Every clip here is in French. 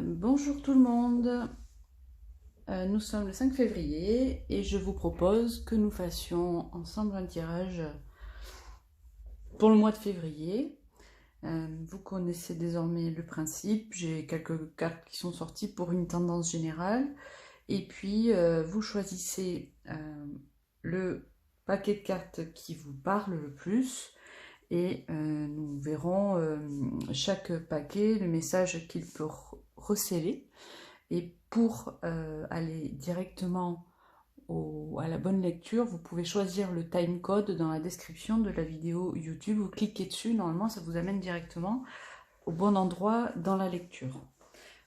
Bonjour tout le monde, nous sommes le 5 février et je vous propose que nous fassions ensemble un tirage pour le mois de février. Vous connaissez désormais le principe, j'ai quelques cartes qui sont sorties pour une tendance générale et puis vous choisissez le paquet de cartes qui vous parle le plus et nous verrons chaque paquet, le message qu'il peut receler. Et pour aller directement à la bonne lecture, vous pouvez choisir le timecode dans la description de la vidéo YouTube. Vous cliquez dessus, normalement ça vous amène directement au bon endroit dans la lecture.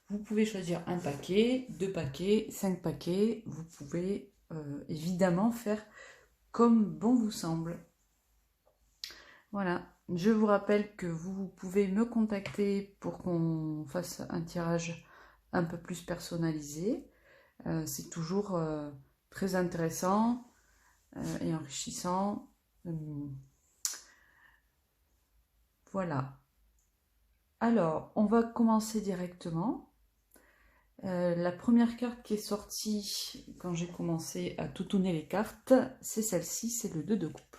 Vous pouvez choisir un paquet, 2 paquets, 5 paquets. Vous pouvez évidemment faire comme bon vous semble. Voilà, je vous rappelle que vous pouvez me contacter pour qu'on fasse un tirage un peu plus personnalisé. C'est toujours très intéressant et enrichissant. Voilà. Alors, on va commencer directement. La première carte qui est sortie quand j'ai commencé à tout tourner les cartes, c'est celle-ci, c'est le 2 de coupe.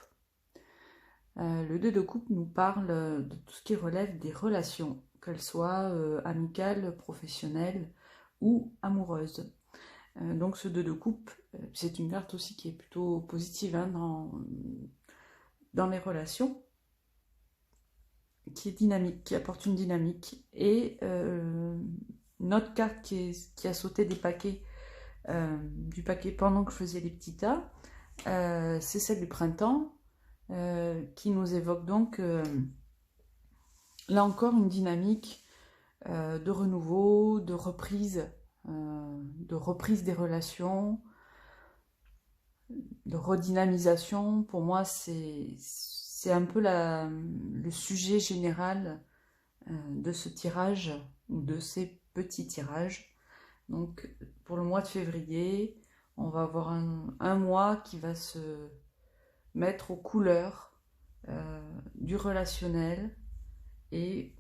Le 2 de coupe nous parle de tout ce qui relève des relations, qu'elles soient amicales, professionnelles ou amoureuses. Donc ce 2 de coupe, c'est une carte aussi qui est plutôt positive hein, dans les relations, qui est dynamique, qui apporte une dynamique. Et une autre carte qui a sauté du paquet pendant que je faisais les petits tas, c'est celle du printemps, qui nous évoque donc là encore une dynamique de renouveau, de reprise des relations, de redynamisation. Pour moi, c'est un peu le sujet général de ce tirage, ou de ces petits tirages. Donc, pour le mois de février, on va avoir un mois qui va se mettre aux couleurs du relationnel et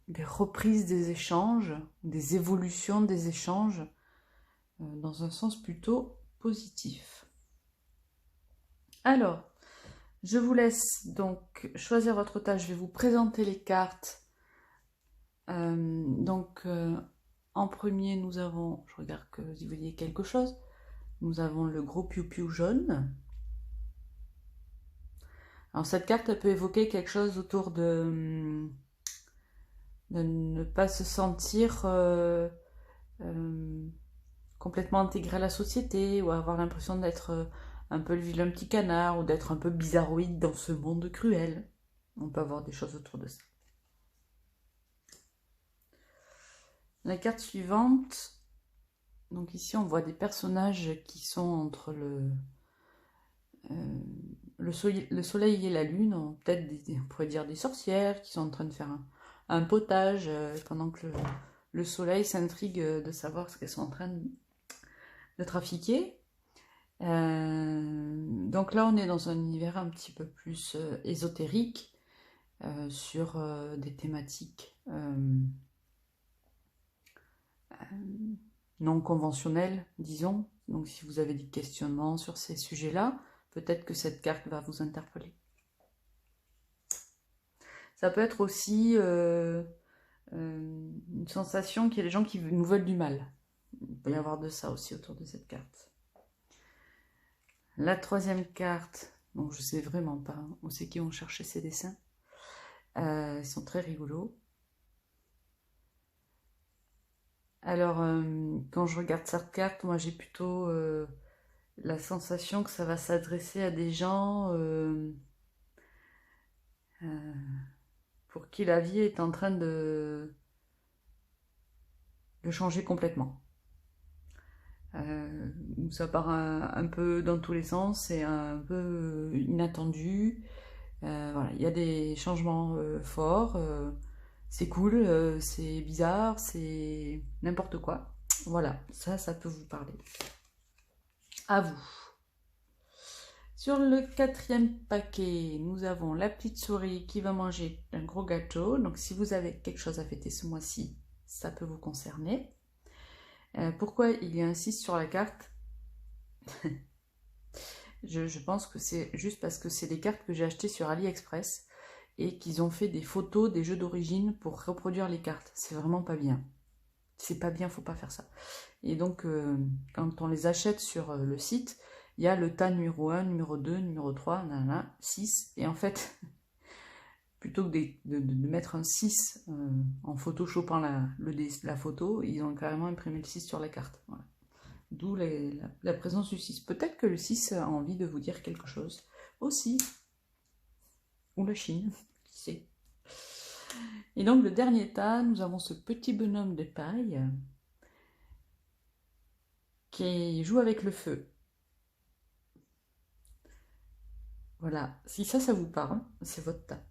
des reprises des échanges, des évolutions des échanges dans un sens plutôt positif. Alors, je vous laisse donc choisir votre tâche. Je vais vous présenter les cartes. En premier, nous avons, je regarde que vous y voyez quelque chose, nous avons le gros piou-piou jaune. Alors cette carte, elle peut évoquer quelque chose autour de ne pas se sentir complètement intégré à la société, ou avoir l'impression d'être un peu le vilain petit canard, ou d'être un peu bizarroïde dans ce monde cruel. On peut avoir des choses autour de ça. La carte suivante, donc ici on voit des personnages qui sont entre le soleil et la lune, peut-être on pourrait dire des sorcières qui sont en train de faire un potage pendant que le soleil s'intrigue de savoir ce qu'elles sont en train de trafiquer. Donc là on est dans un univers un petit peu plus ésotérique sur des thématiques non conventionnelles, disons. Donc si vous avez des questionnements sur ces sujets-là, peut-être que cette carte va vous interpeller. Ça peut être aussi une sensation qu'il y a des gens qui nous veulent du mal. Il peut y avoir de ça aussi autour de cette carte. La troisième carte, donc je sais vraiment pas où c'est qui ont cherché ces dessins. Ils sont très rigolos. Alors, quand je regarde cette carte, moi j'ai plutôt la sensation que ça va s'adresser à des gens pour qui la vie est en train de changer complètement. Ça part un peu dans tous les sens, c'est un peu inattendu. Voilà, il y a des changements forts, c'est cool, c'est bizarre, c'est n'importe quoi. Voilà, ça peut vous parler. À vous. Sur le quatrième paquet, nous avons la petite souris qui va manger un gros gâteau. Donc si vous avez quelque chose à fêter ce mois-ci, ça peut vous concerner. Pourquoi il y a un 6 sur la carte? Je pense que c'est juste parce que c'est des cartes que j'ai achetées sur AliExpress et qu'ils ont fait des photos des jeux d'origine pour reproduire les cartes. C'est vraiment pas bien. C'est pas bien, faut pas faire ça. Et donc, quand on les achète sur le site, il y a le tas numéro 1, numéro 2, numéro 3, nanana, 6. Et en fait, plutôt que de mettre un 6 en photoshopant la photo, ils ont carrément imprimé le 6 sur la carte. Voilà. D'où la présence du 6. Peut-être que le 6 a envie de vous dire quelque chose aussi. Ou la Chine, qui sait. Et donc le dernier tas, nous avons ce petit bonhomme de paille qui joue avec le feu. Voilà, si ça vous parle, c'est votre tas.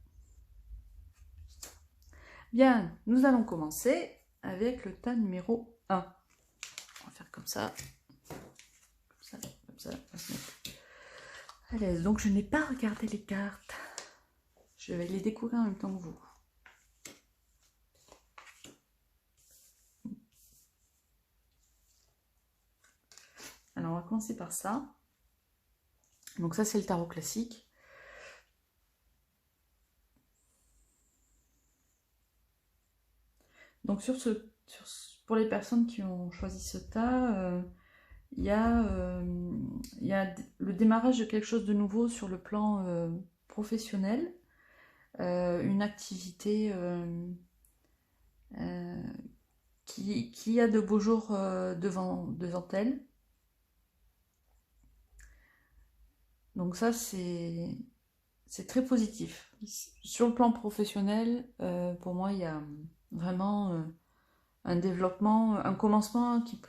Bien, nous allons commencer avec le tas numéro 1. On va faire comme ça. Comme ça. Allez, donc je n'ai pas regardé les cartes. Je vais les découvrir en même temps que vous. Alors on va commencer par ça. Donc ça c'est le tarot classique. Donc pour les personnes qui ont choisi ce tas, il y a le démarrage de quelque chose de nouveau sur le plan professionnel, une activité qui a de beaux jours devant elle. Donc ça, c'est très positif. Sur le plan professionnel, pour moi, il y a vraiment un développement, un commencement qui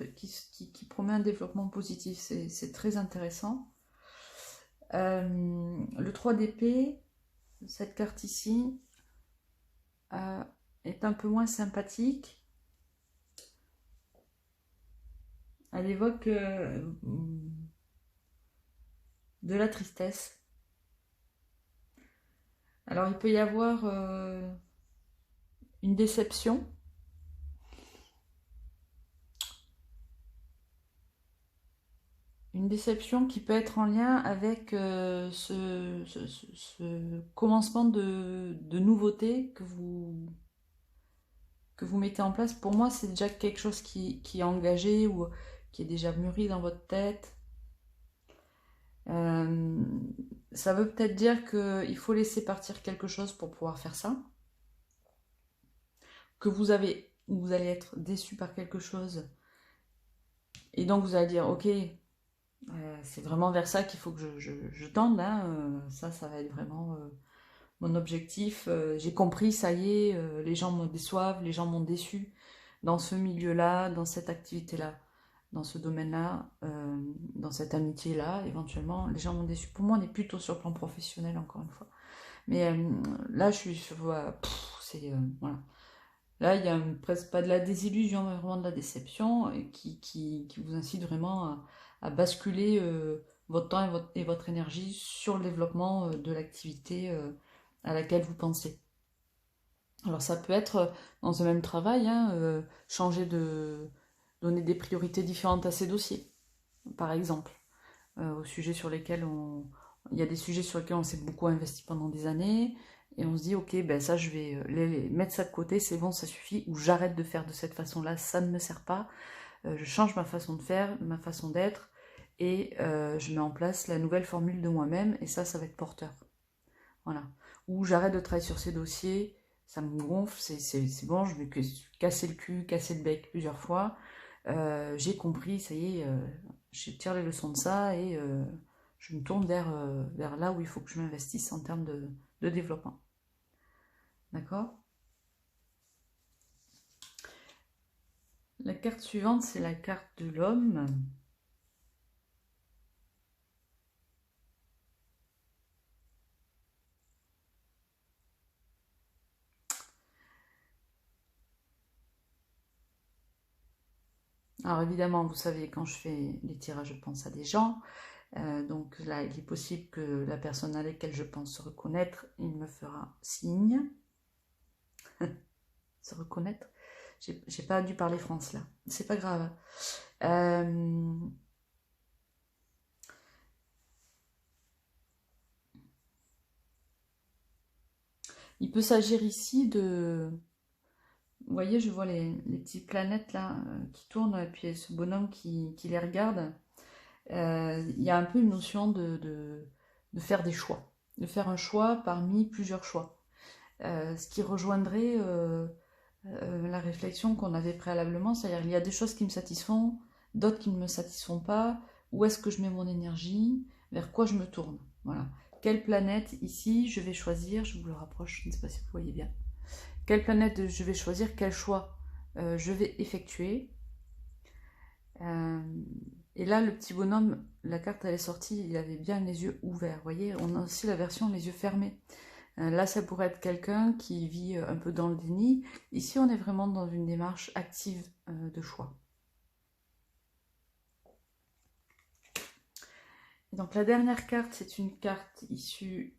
promet un développement positif. C'est très intéressant. Le 3 d'épée, cette carte ici, est un peu moins sympathique. Elle évoque de la tristesse. Alors il peut y avoir une déception. Une déception qui peut être en lien avec ce commencement de nouveauté que vous mettez en place. Pour moi, c'est déjà quelque chose qui est engagé ou qui est déjà mûri dans votre tête. Ça veut peut-être dire qu'il faut laisser partir quelque chose pour pouvoir faire ça. Que vous allez être déçu par quelque chose. Et donc vous allez dire, ok, c'est vraiment vers ça qu'il faut que je tende. Hein. Ça va être vraiment mon objectif. J'ai compris, ça y est, les gens me déçoivent, les gens m'ont déçu dans ce milieu-là, dans cette activité-là, dans ce domaine-là, dans cette amitié-là, éventuellement, les gens m'ont déçu. Pour moi, on est plutôt sur le plan professionnel, encore une fois. Mais là, je suis sur... voilà. Là, il y a presque pas de la désillusion, mais vraiment de la déception qui vous incite vraiment à basculer votre temps et votre énergie sur le développement de l'activité à laquelle vous pensez. Alors ça peut être dans un même travail, hein, donner des priorités différentes à ces dossiers, par exemple, aux sujets sur lesquels il y a des sujets sur lesquels on s'est beaucoup investi pendant des années, et on se dit, ok, ben ça je vais mettre ça de côté, c'est bon, ça suffit, ou j'arrête de faire de cette façon-là, ça ne me sert pas, je change ma façon de faire, ma façon d'être, et je mets en place la nouvelle formule de moi-même, et ça va être porteur. Voilà. Ou j'arrête de travailler sur ces dossiers, ça me gonfle, c'est bon, je vais casser le cul, casser le bec plusieurs fois, j'ai compris, ça y est, je tire les leçons de ça, et je me tourne vers là où il faut que je m'investisse en termes de développement. D'accord ? La carte suivante, c'est la carte de l'homme. Alors évidemment, vous savez, quand je fais les tirages, je pense à des gens. Donc là, il est possible que la personne à laquelle je pense se reconnaître, il me fera signe. Se reconnaître. J'ai pas dû parler France là. C'est pas grave. Il peut s'agir ici de... Vous voyez, je vois les petites planètes là qui tournent et puis ce bonhomme qui les regarde. Il y a un peu une notion de faire des choix. De faire un choix parmi plusieurs choix. Ce qui rejoindrait la réflexion qu'on avait préalablement, c'est-à-dire il y a des choses qui me satisfont, d'autres qui ne me satisfont pas, où est-ce que je mets mon énergie, vers quoi je me tourne. Voilà. Quelle planète ici je vais choisir, je vous le rapproche, je ne sais pas si vous voyez bien. Quelle planète je vais choisir, quel choix je vais effectuer. Et là, le petit bonhomme, la carte elle est sortie, il avait bien les yeux ouverts. Vous voyez, on a aussi la version les yeux fermés. Là, ça pourrait être quelqu'un qui vit un peu dans le déni. Ici, on est vraiment dans une démarche active de choix. Et donc, la dernière carte, c'est une carte issue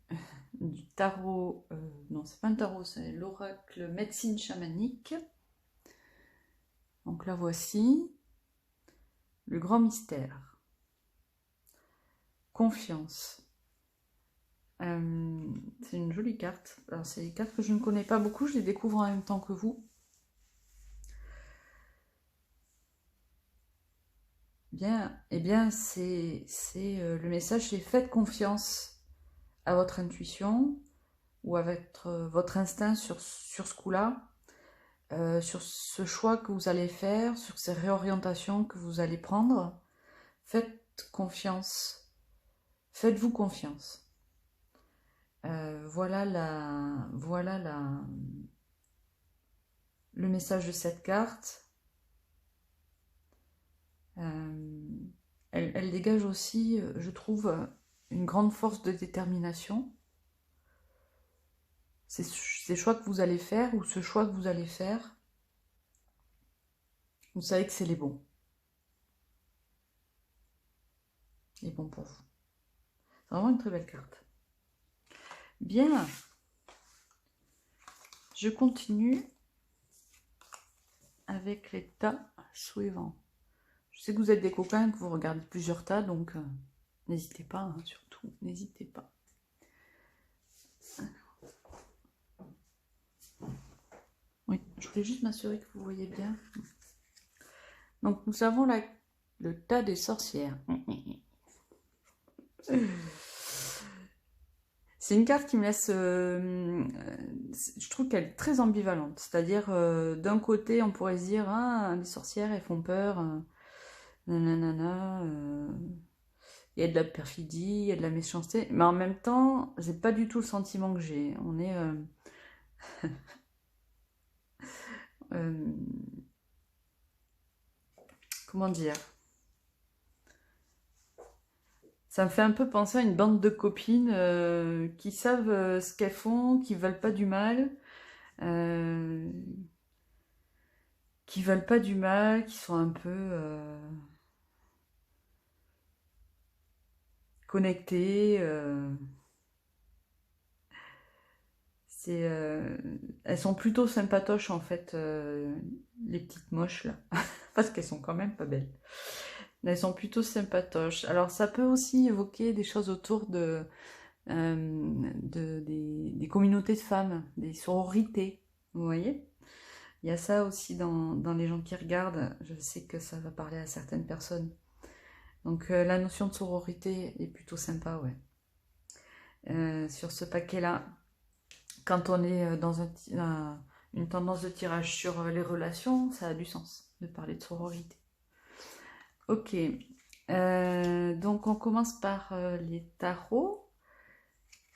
du tarot. Non, c'est pas un tarot, c'est l'oracle médecine chamanique. Donc, la voici. Le grand mystère. Confiance. C'est une jolie carte. Alors, c'est des cartes que je ne connais pas beaucoup, je les découvre en même temps que vous. Bien, eh bien, c'est le message, c'est faites confiance à votre intuition ou à votre instinct sur ce coup-là, sur ce choix que vous allez faire, sur ces réorientations que vous allez prendre. Faites confiance. Faites-vous confiance. Voilà le message de cette carte. Elle dégage aussi, je trouve, une grande force de détermination. Ces choix que vous allez faire ou ce choix que vous allez faire, vous savez que c'est les bons. Les bons pour vous. C'est vraiment une très belle carte. Bien. Je continue avec les tas suivants. Je sais que vous êtes des copains, que vous regardez plusieurs tas, donc n'hésitez pas, hein, surtout, n'hésitez pas. Oui, je voulais juste m'assurer que vous voyez bien. Donc nous avons le tas des sorcières. C'est une carte qui me laisse... je trouve qu'elle est très ambivalente. C'est-à-dire, d'un côté, on pourrait se dire, ah, les sorcières, elles font peur. Nanana, il y a de la perfidie, il y a de la méchanceté. Mais en même temps, c'est pas du tout le sentiment que j'ai. On est... comment dire? Ça me fait un peu penser à une bande de copines qui savent ce qu'elles font, qui veulent pas du mal, qui sont un peu connectées. Elles sont plutôt sympatoches en fait, les petites moches là, parce qu'elles sont quand même pas belles. Elles sont plutôt sympatoches. Alors ça peut aussi évoquer des choses autour des communautés de femmes, des sororités, vous voyez? Il y a ça aussi dans les gens qui regardent, je sais que ça va parler à certaines personnes. Donc la notion de sororité est plutôt sympa, ouais. Sur ce paquet-là, quand on est dans une tendance de tirage sur les relations, ça a du sens de parler de sororité. Ok, donc on commence par les tarots.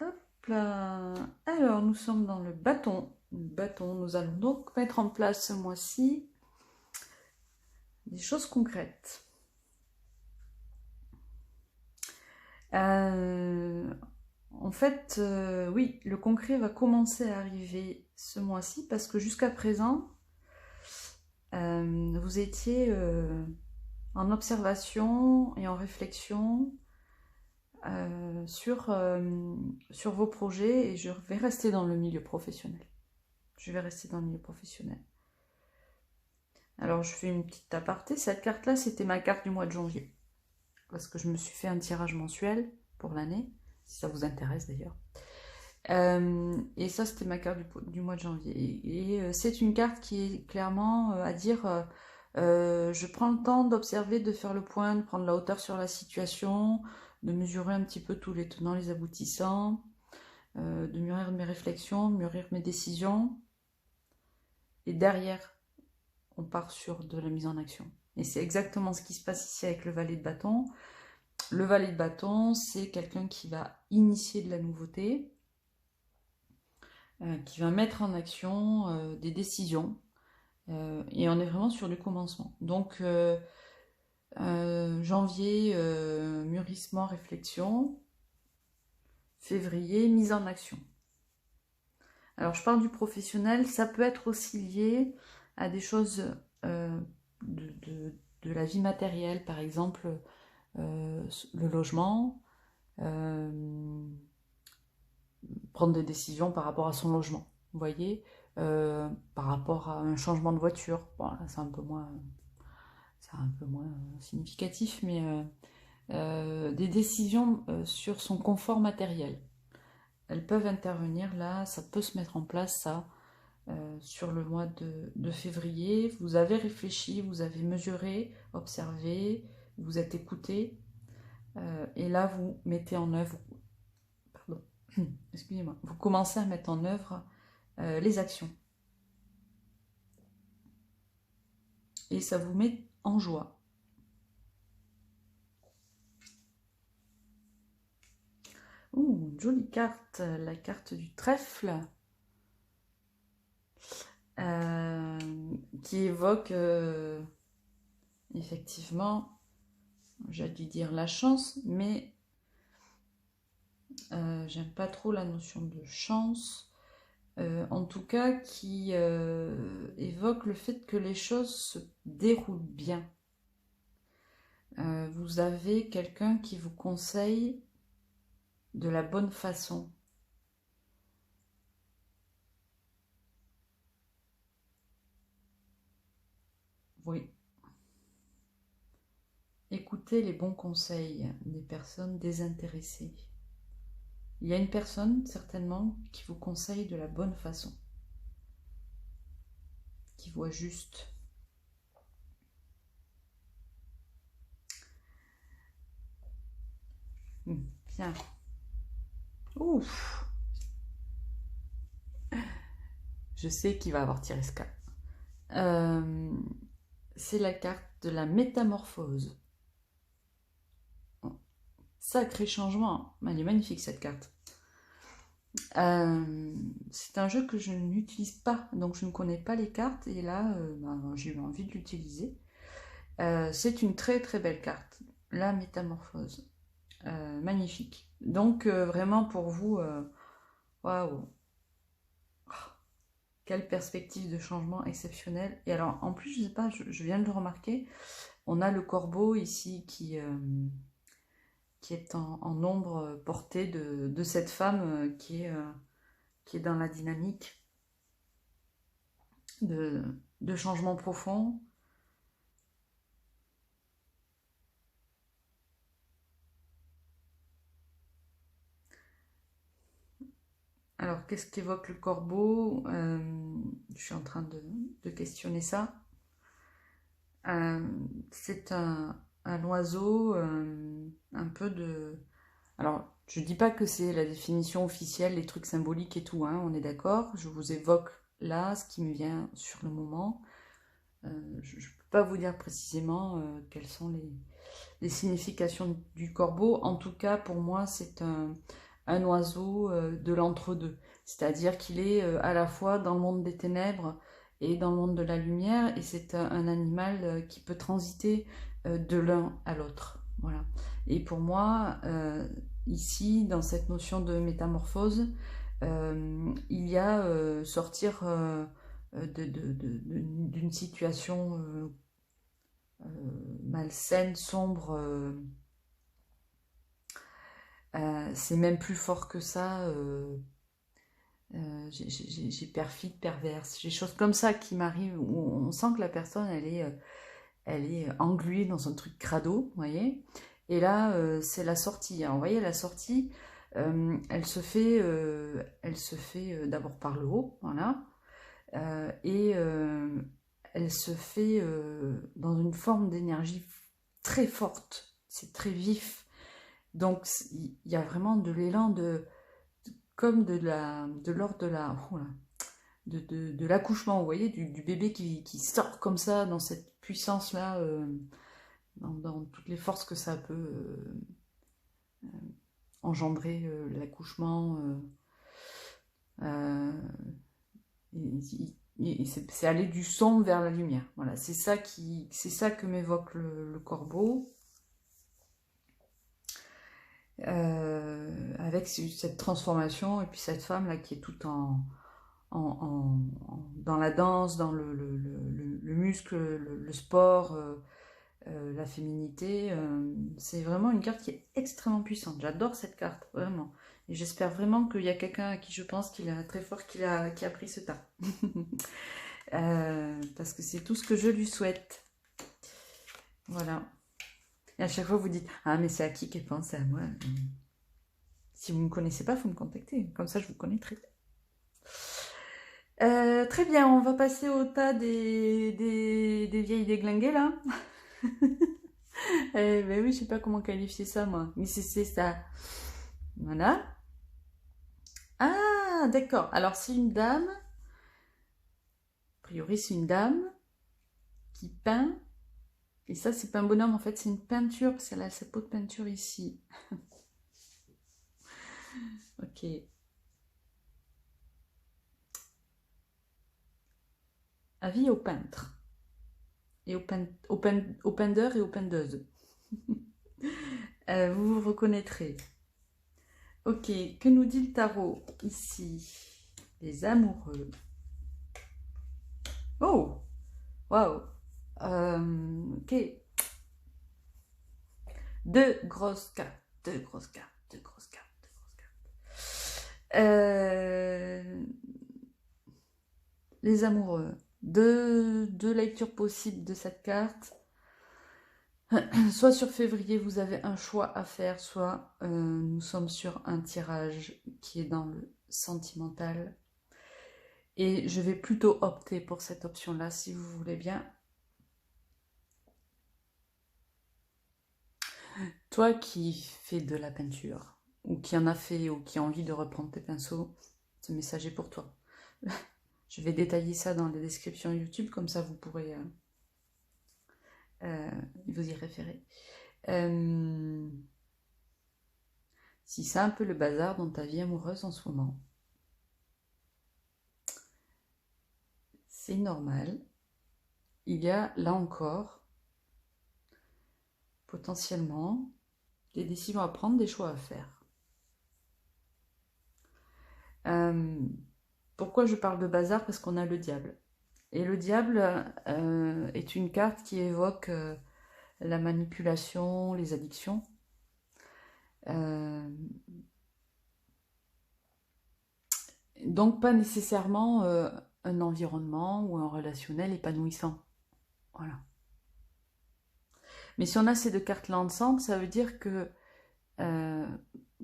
Hop là. Alors, nous sommes dans le bâton. Nous allons donc mettre en place ce mois-ci des choses concrètes. En fait, oui, le concret va commencer à arriver ce mois-ci parce que jusqu'à présent, vous étiez en observation et en réflexion sur vos projets et je vais rester dans le milieu professionnel. Alors, je fais une petite aparté. Cette carte-là, c'était ma carte du mois de janvier. Parce que je me suis fait un tirage mensuel pour l'année, si ça vous intéresse d'ailleurs. Et ça, c'était ma carte du mois de janvier. Et c'est une carte qui est clairement à dire je prends le temps d'observer, de faire le point, de prendre la hauteur sur la situation, de mesurer un petit peu tous les tenants, les aboutissants, de mûrir mes réflexions, de mûrir mes décisions. Et derrière, on part sur de la mise en action. Et c'est exactement ce qui se passe ici avec le valet de bâton. Le valet de bâton, c'est quelqu'un qui va initier de la nouveauté, qui va mettre en action des décisions. Et on est vraiment sur du commencement. Donc, janvier, mûrissement, réflexion. Février, mise en action. Alors, je parle du professionnel. Ça peut être aussi lié à des choses de la vie matérielle. Par exemple, le logement. Prendre des décisions par rapport à son logement. Vous voyez, par rapport à un changement de voiture. Bon, là, c'est un peu moins significatif, mais des décisions sur son confort matériel. Elles peuvent intervenir là, ça peut se mettre en place ça sur le mois de février. Vous avez réfléchi, vous avez mesuré, observé, vous êtes écouté, et là vous mettez en œuvre, pardon, excusez-moi, vous commencez à mettre en œuvre les actions. Et ça vous met en joie. Ouh, une jolie carte, la carte du trèfle, qui évoque effectivement, j'ai dû dire la chance, mais j'aime pas trop la notion de chance, en tout cas qui évoque le fait que les choses se déroulent bien. Vous avez quelqu'un qui vous conseille de la bonne façon. Oui. Écoutez les bons conseils des personnes désintéressées. Il y a une personne, certainement, qui vous conseille de la bonne façon, qui voit juste. Bien. Ouf. Je sais qui va avoir tiré ce cas. C'est la carte de la métamorphose. Sacré changement. Elle est magnifique cette carte. C'est un jeu que je n'utilise pas, donc je ne connais pas les cartes, et là j'ai eu envie de l'utiliser. C'est une très très belle carte, la métamorphose. Magnifique. Donc vraiment pour vous, waouh! Quelle perspective de changement exceptionnelle. Et alors en plus, je sais pas, je viens de le remarquer, on a le corbeau ici qui est en ombre portée de cette femme qui est dans la dynamique de changement profond. Alors, qu'est-ce qu'évoque le corbeau? Je suis en train de questionner ça. C'est un oiseau, un peu de... Alors, je ne dis pas que c'est la définition officielle, les trucs symboliques et tout, hein, on est d'accord. Je vous évoque là ce qui me vient sur le moment. Je ne peux pas vous dire précisément quelles sont les significations du corbeau. En tout cas, pour moi, c'est un oiseau de l'entre-deux. C'est-à-dire qu'il est à la fois dans le monde des ténèbres et dans le monde de la lumière, et c'est un animal qui peut transiter de l'un à l'autre. Voilà. Et pour moi, ici, dans cette notion de métamorphose, il y a sortir d'une situation malsaine, sombre. C'est même plus fort que ça. j'ai perfide, perverse, j'ai des choses comme ça qui m'arrivent où on sent que la personne elle est engluée dans un truc crado, vous voyez. Et là, c'est la sortie. Alors, vous voyez, la sortie, elle se fait d'abord par le haut, voilà, et elle se fait dans une forme d'énergie très forte, c'est très vif. Donc, il y a vraiment de l'élan comme de l'ordre de la, oh là, de l'accouchement, vous voyez, du bébé qui sort comme ça, dans cette puissance-là, dans toutes les forces que ça peut engendrer l'accouchement. C'est aller du sombre vers la lumière. Voilà, c'est ça que m'évoque le corbeau. Avec cette transformation et puis cette femme là qui est toute dans la danse, dans le muscle, le sport, la féminité. C'est vraiment une carte qui est extrêmement puissante. J'adore cette carte, vraiment. Et j'espère vraiment qu'il y a quelqu'un à qui je pense qu'il est très fort qui a pris ce tas. Parce que c'est tout ce que je lui souhaite. Voilà. Et à chaque fois, vous dites « Ah, mais c'est à qui qu'elle pense à moi ?» Si vous ne me connaissez pas, il faut me contacter. Comme ça, je vous connaîtrai. Très bien, on va passer au tas des vieilles déglinguées, là. Ben oui, je sais pas comment qualifier ça, moi. Mais c'est ça. Voilà. Ah, d'accord. Alors, c'est une dame. A priori, c'est une dame qui peint. Et ça, c'est pas un bonhomme, en fait, c'est une peinture. Parce qu'elle a sa peau de peinture ici. Ok. Avis aux peintres. Et aux peindeurs et aux peindeuses. Vous vous reconnaîtrez. Ok, que nous dit le tarot ici? Les amoureux. Oh, waouh. Ok. Deux grosses cartes. Deux grosses cartes. Deux grosses cartes. Deux grosses cartes. Les amoureux. Deux lectures possibles de cette carte. Soit sur février, vous avez un choix à faire, soit nous sommes sur un tirage qui est dans le sentimental. Et je vais plutôt opter pour cette option-là, si vous voulez bien. Toi qui fais de la peinture, ou qui en a fait, ou qui a envie de reprendre tes pinceaux, ce message est pour toi. Je vais détailler ça dans les descriptions YouTube, comme ça vous pourrez vous y référer. Si c'est un peu le bazar dans ta vie amoureuse en ce moment, c'est normal. Il y a là encore potentiellement des décisions à prendre, des choix à faire. Pourquoi je parle de bazar? Parce qu'on a le diable. Et le diable est une carte qui évoque la manipulation, les addictions. Donc pas nécessairement un environnement ou un relationnel épanouissant. Voilà. Mais si on a ces deux cartes-là ensemble, ça veut dire que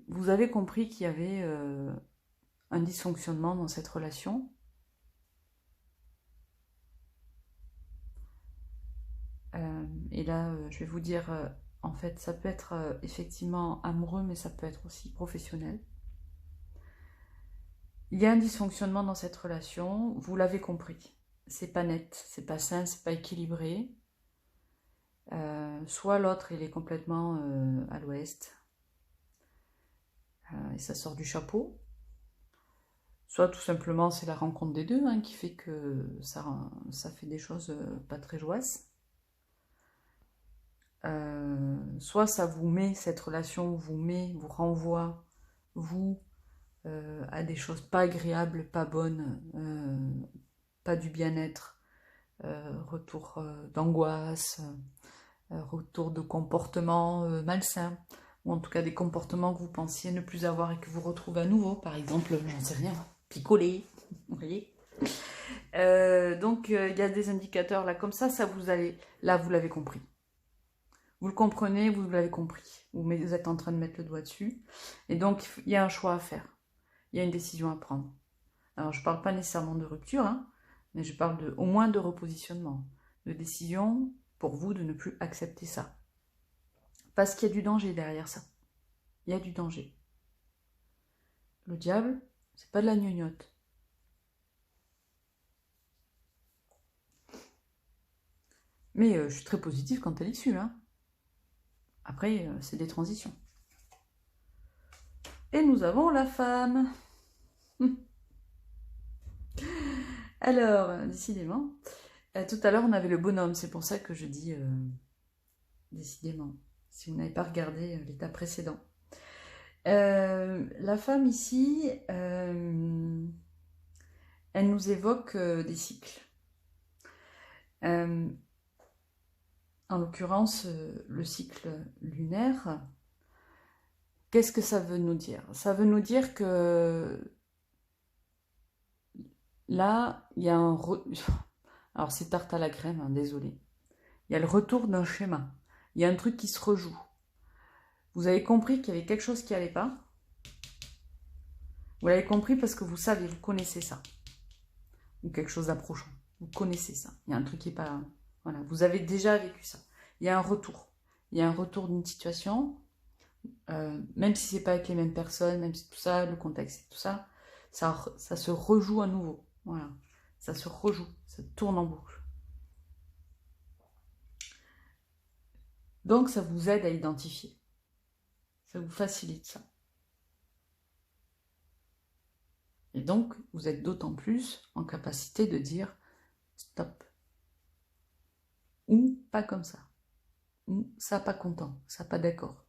vous avez compris qu'il y avait un dysfonctionnement dans cette relation. Et là, je vais vous dire, en fait, ça peut être effectivement amoureux, mais ça peut être aussi professionnel. Il y a un dysfonctionnement dans cette relation, vous l'avez compris. C'est pas net, c'est pas sain, c'est pas équilibré. Soit l'autre, il est complètement à l'ouest, et ça sort du chapeau. Soit tout simplement, c'est la rencontre des deux qui fait que ça fait des choses pas très joyeuses. Soit ça vous met, cette relation vous renvoie, vous, à des choses pas agréables, pas bonnes, pas du bien-être, retour d'angoisse, retour de comportements malsains, ou en tout cas des comportements que vous pensiez ne plus avoir et que vous retrouvez à nouveau, par exemple, j'en sais rien, picoler, vous voyez. Donc, il y a des indicateurs là comme ça vous allez, là, vous l'avez compris. Vous le comprenez, vous l'avez compris. Vous êtes en train de mettre le doigt dessus. Et donc, il y a un choix à faire. Il y a une décision à prendre. Alors, je ne parle pas nécessairement de rupture, hein, mais je parle au moins de repositionnement, de décision pour vous de ne plus accepter ça. Parce qu'il y a du danger derrière ça. Il y a du danger. Le diable, c'est pas de la gnognotte. Mais je suis très positive quant à l'issue. Hein. Après, c'est des transitions. Et nous avons la femme. Alors, décidément. Tout à l'heure, on avait le bonhomme. C'est pour ça que je dis décidément. Si vous n'avez pas regardé l'état précédent. La femme ici, elle nous évoque des cycles. En l'occurrence, le cycle lunaire. Qu'est-ce que ça veut nous dire? Ça veut nous dire que là, il y a un... Alors c'est tarte à la crème, hein, désolé. Il y a le retour d'un schéma. Il y a un truc qui se rejoue. Vous avez compris qu'il y avait quelque chose qui n'allait pas. Vous l'avez compris parce que vous savez, vous connaissez ça. Ou quelque chose d'approchant. Vous connaissez ça. Il y a un truc qui n'est pas... Voilà, vous avez déjà vécu ça. Il y a un retour. Il y a un retour d'une situation, même si c'est pas avec les mêmes personnes, même si tout ça, le contexte et tout ça, ça se rejoue à nouveau. Voilà. Ça se rejoue, ça tourne en boucle. Donc ça vous aide à identifier. Ça vous facilite ça. Et donc, vous êtes d'autant plus en capacité de dire stop. Ou pas comme ça. Ou ça pas content, ça pas d'accord.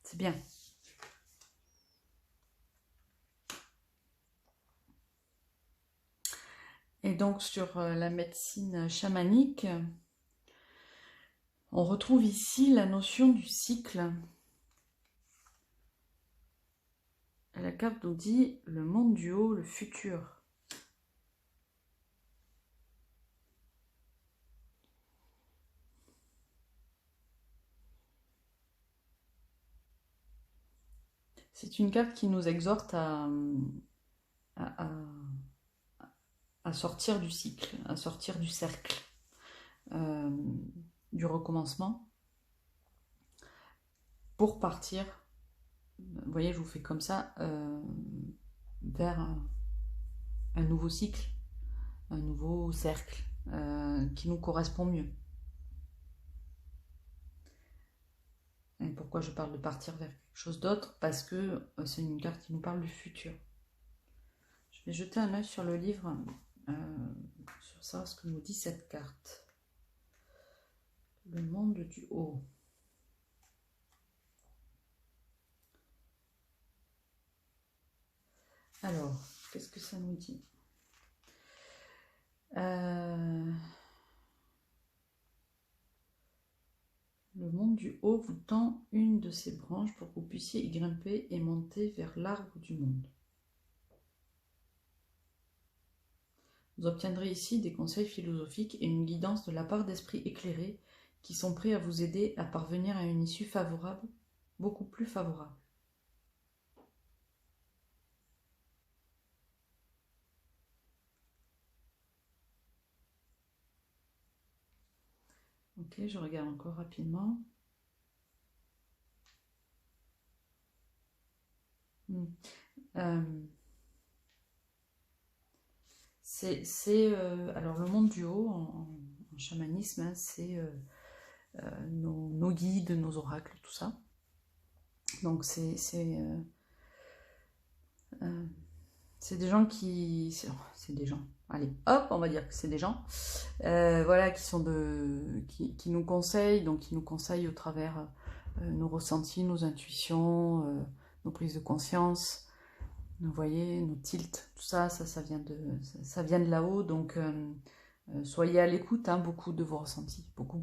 C'est bien. Et donc sur la médecine chamanique, on retrouve ici la notion du cycle. La carte nous dit le monde du haut, le futur. C'est une carte qui nous exhorte à sortir du cycle, à sortir du cercle, du recommencement, pour partir, vous voyez, je vous fais comme ça, vers un nouveau cycle, un nouveau cercle, qui nous correspond mieux. Et pourquoi je parle de partir vers quelque chose d'autre? Parce que c'est une carte qui nous parle du futur. Je vais jeter un œil sur le livre, sur ça, ce que nous dit cette carte. Le monde du haut. Alors, qu'est-ce que ça nous dit? Le monde du haut vous tend une de ses branches pour que vous puissiez y grimper et monter vers l'arbre du monde. Vous obtiendrez ici des conseils philosophiques et une guidance de la part d'esprits éclairés qui sont prêts à vous aider à parvenir à une issue favorable, beaucoup plus favorable. Ok, je regarde encore rapidement. Alors le monde du haut en chamanisme, hein, c'est nos guides, nos oracles, tout ça. Donc c'est des gens qui... C'est des gens. Allez, hop, on va dire que c'est des gens. Voilà, qui nous conseillent, donc qui nous conseillent au travers nos ressentis, nos intuitions, nos prises de conscience, vous voyez, nos tilts, tout ça, ça vient de là-haut, donc soyez à l'écoute, hein, beaucoup de vos ressentis, beaucoup.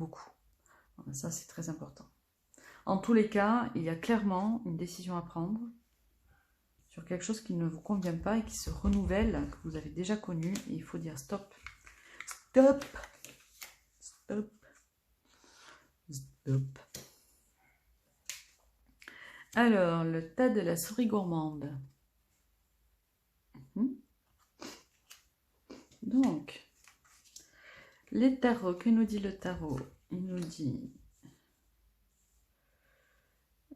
Ça, c'est très important. En tous les cas, il y a clairement une décision à prendre. sur quelque chose qui ne vous convient pas et qui se renouvelle, que vous avez déjà connu, et il faut dire stop. Stop. Stop. Stop. Alors, le tas de la souris gourmande. Donc, les tarots, que nous dit le tarot? Il nous dit...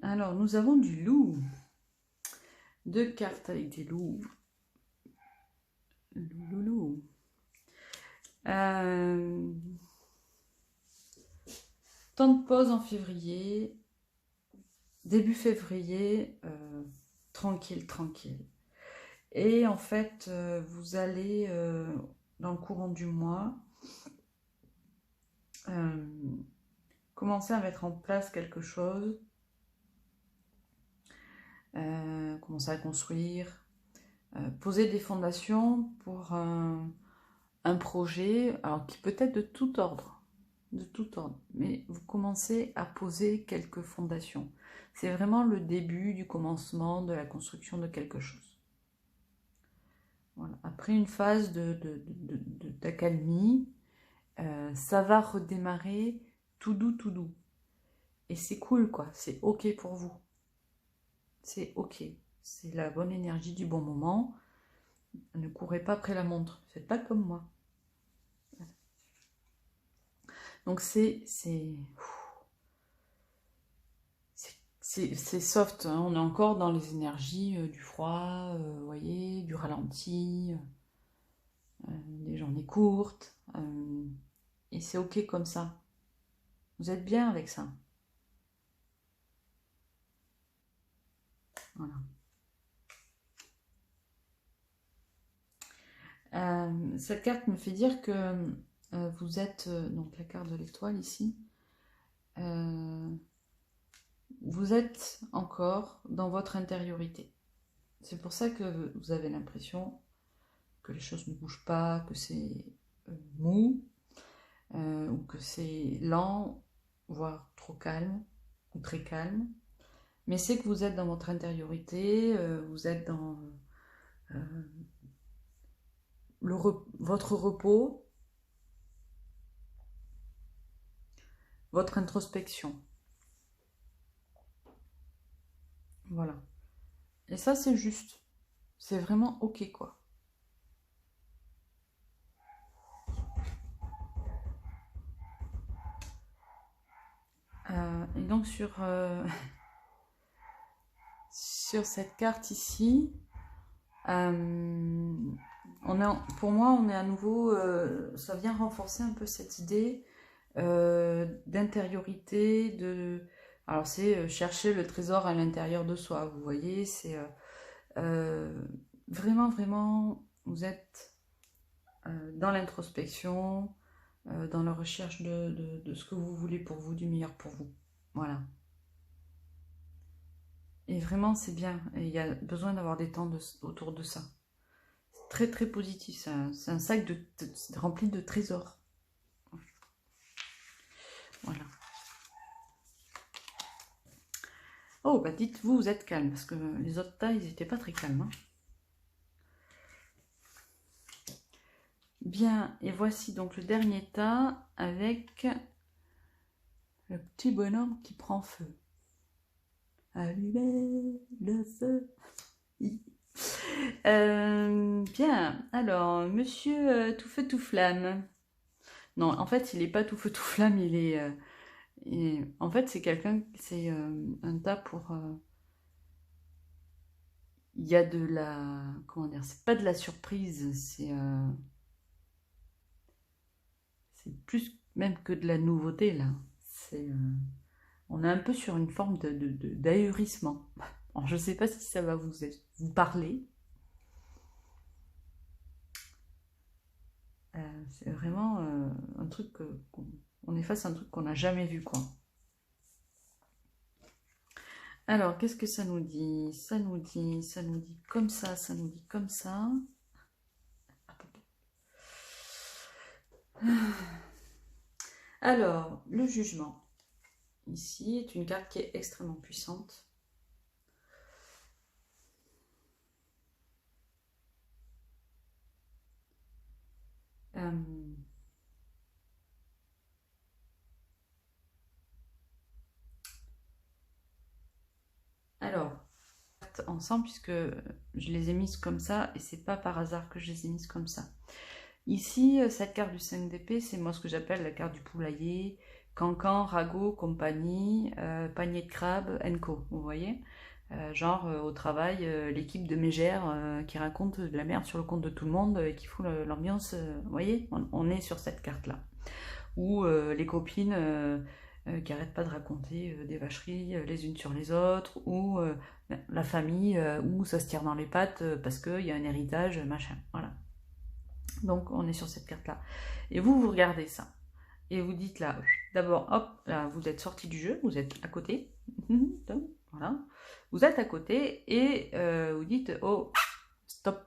Alors, nous avons du loup. 2 cartes avec des loups. Loup. Temps de pause en février. Début février, tranquille. Et en fait, vous allez, dans le courant du mois, commencer à mettre en place quelque chose, commencer à construire, poser des fondations pour un projet, alors qui peut être de tout ordre, mais vous commencez à poser quelques fondations. C'est vraiment le début du commencement de la construction de quelque chose. Voilà. Après une phase d'accalmie, ça va redémarrer tout doux. Et c'est cool, quoi. C'est ok pour vous. C'est ok. C'est la bonne énergie du bon moment. Ne courez pas après la montre. Faites pas comme moi. Donc c'est soft, hein. On est encore dans les énergies du froid, vous voyez, du ralenti, des journées courtes, et c'est ok comme ça. Vous êtes bien avec ça. Voilà. Cette carte me fait dire que vous êtes, donc la carte de l'étoile ici, vous êtes encore dans votre intériorité. C'est pour ça que vous avez l'impression que les choses ne bougent pas, que c'est mou, ou que c'est lent, voire trop calme, ou très calme. Mais c'est que vous êtes dans votre intériorité, vous êtes dans votre repos, votre introspection. Voilà. Et ça, c'est juste. C'est vraiment ok, quoi. Et donc, sur cette carte ici, pour moi, on est à nouveau... ça vient renforcer un peu cette idée d'intériorité, alors c'est chercher le trésor à l'intérieur de soi, vous voyez, c'est vraiment, vous êtes dans l'introspection, dans la recherche de ce que vous voulez pour vous, du meilleur pour vous, voilà. Et vraiment, c'est bien, et il y a besoin d'avoir des temps autour de ça. C'est très positif, c'est un sac rempli de trésors. Voilà. Oh, bah dites-vous, vous êtes calme, parce que les autres tas, ils n'étaient pas très calmes. Hein. Bien, et voici donc le dernier tas avec le petit bonhomme qui prend feu. Allumez le feu. Bien, alors, monsieur tout feu tout flamme. Non, en fait, il n'est pas tout feu tout flamme, il est... en fait, c'est quelqu'un, c'est un tas pour... il y a de la... Comment dire? C'est pas de la surprise, c'est plus même que de la nouveauté, là. On est un peu sur une forme d'ahurissement. Alors, je ne sais pas si ça va vous parler. C'est vraiment un truc on est face à un truc qu'on n'a jamais vu, quoi. Alors, qu'est-ce que ça nous dit? Ça nous dit comme ça, ça nous dit comme ça. Alors, le jugement, ici, est une carte qui est extrêmement puissante. Alors, ensemble, puisque je les ai mises comme ça, et c'est pas par hasard que je les ai mises comme ça. Ici, cette carte du 5 d'épée, c'est moi ce que j'appelle la carte du poulailler, cancan, ragot, compagnie, panier de crabe, co. Vous voyez, genre au travail, l'équipe de mégère qui raconte de la merde sur le compte de tout le monde et qui fout l'ambiance. Vous voyez, on est sur cette carte-là. Ou les copines qui arrêtent pas de raconter des vacheries les unes sur les autres, ou la famille où ça se tire dans les pattes parce qu'il y a un héritage, machin. Voilà. Donc on est sur cette carte-là. Et vous regardez ça. Et vous dites là, d'abord, hop, là, vous êtes sorti du jeu, vous êtes à côté. Voilà. Vous êtes à côté et vous dites, oh, stop.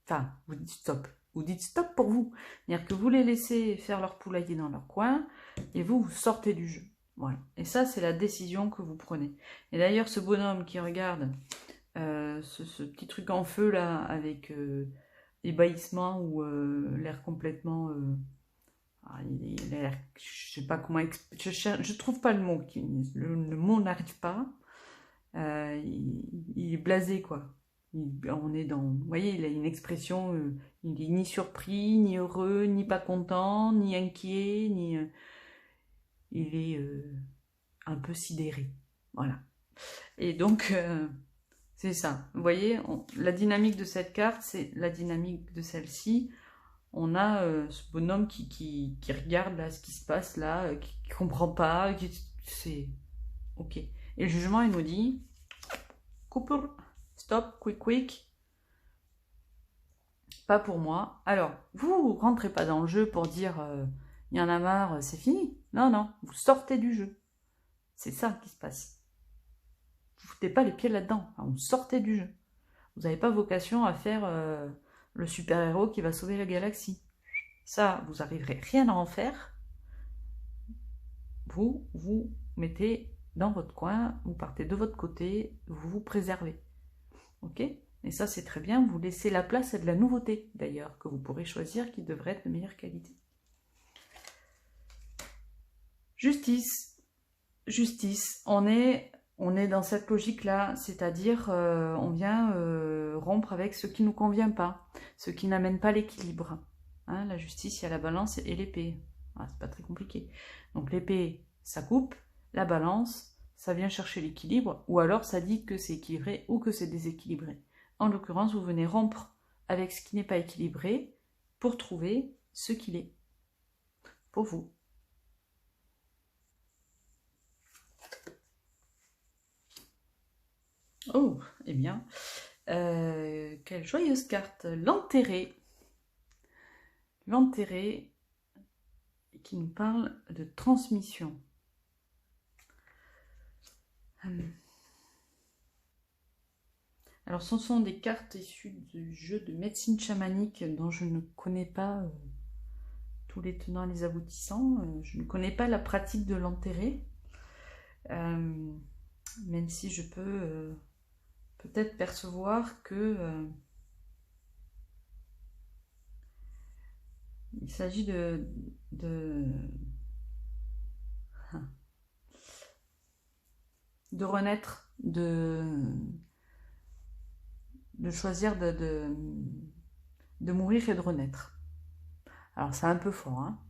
Enfin, vous dites stop. Vous dites stop pour vous. C'est-à-dire que vous les laissez faire leur poulailler dans leur coin et vous sortez du jeu. Voilà. Et ça, c'est la décision que vous prenez. Et d'ailleurs, ce bonhomme qui regarde ce petit truc en feu là, avec ébahissement ou l'air complètement... il a l'air... Je sais pas comment... Je trouve pas le mot. Le mot n'arrive pas. Il est blasé, quoi. On est dans... Vous voyez, il a une expression... il est ni surpris, ni heureux, ni pas content, ni inquiet, ni... il est un peu sidéré. Voilà. Et donc... c'est ça. Vous voyez, la dynamique de cette carte, c'est la dynamique de celle-ci. On a ce bonhomme qui regarde là ce qui se passe là, qui comprend pas, c'est ok. Et le jugement, il nous dit couple, stop, quick, pas pour moi. Alors, vous rentrez pas dans le jeu pour dire il y en a marre, c'est fini. Non, non, vous sortez du jeu. C'est ça qui se passe. Vous foutez pas les pieds là-dedans. Enfin, vous sortez du jeu. Vous n'avez pas vocation à faire le super-héros qui va sauver la galaxie. Ça, vous n'arriverez rien à en faire. Vous mettez dans votre coin, vous partez de votre côté, vous vous préservez. Ok? Et ça, c'est très bien. Vous laissez la place à de la nouveauté, d'ailleurs, que vous pourrez choisir qui devrait être de meilleure qualité. Justice. Justice. On est dans cette logique-là, c'est-à-dire on vient rompre avec ce qui ne nous convient pas, ce qui n'amène pas l'équilibre. Hein, la justice, il y a la balance et l'épée. Ah, c'est pas très compliqué. Donc l'épée, ça coupe, la balance, ça vient chercher l'équilibre, ou alors ça dit que c'est équilibré ou que c'est déséquilibré. En l'occurrence, vous venez rompre avec ce qui n'est pas équilibré pour trouver ce qu'il est, pour vous. Oh, eh bien, quelle joyeuse carte, l'enterré. L'enterré qui nous parle de transmission. Alors, ce sont des cartes issues du jeu de médecine chamanique dont je ne connais pas tous les tenants et les aboutissants. Je ne connais pas la pratique de l'enterré, même si je peux peut-être percevoir que il s'agit de renaître, de choisir de mourir et de renaître. Alors c'est un peu fort, hein,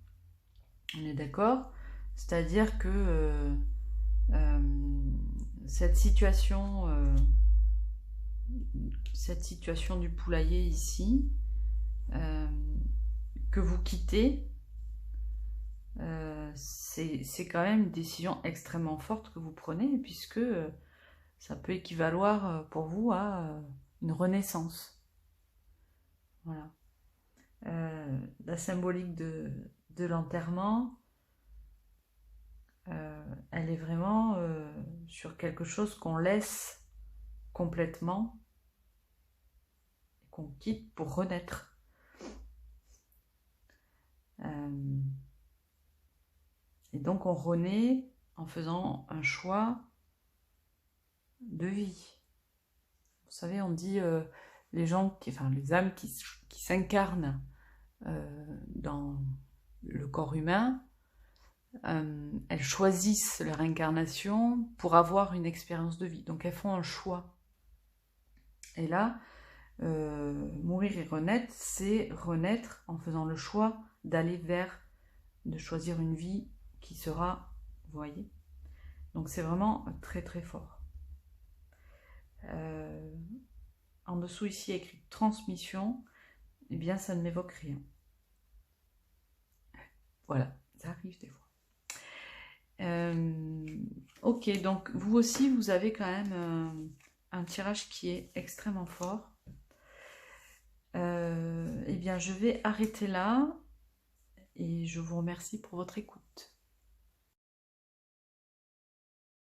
on est d'accord, c'est-à-dire que cette situation du poulailler ici, que vous quittez, c'est quand même une décision extrêmement forte que vous prenez, puisque ça peut équivaloir pour vous à une renaissance. Voilà. La symbolique de l'enterrement, elle est vraiment sur quelque chose qu'on laisse complètement et qu'on quitte pour renaître. Et donc on renaît en faisant un choix de vie. Vous savez, on dit les gens, les âmes qui s'incarnent dans le corps humain, elles choisissent leur incarnation pour avoir une expérience de vie. Donc elles font un choix. Et là, mourir et renaître, c'est renaître en faisant le choix d'aller de choisir une vie qui sera, vous voyez. Donc c'est vraiment très très fort. En dessous ici écrit transmission, eh bien ça ne m'évoque rien. Voilà, ça arrive des fois. Ok, donc vous aussi vous avez quand même un tirage qui est extrêmement fort. Eh bien je vais arrêter là et je vous remercie pour votre écoute.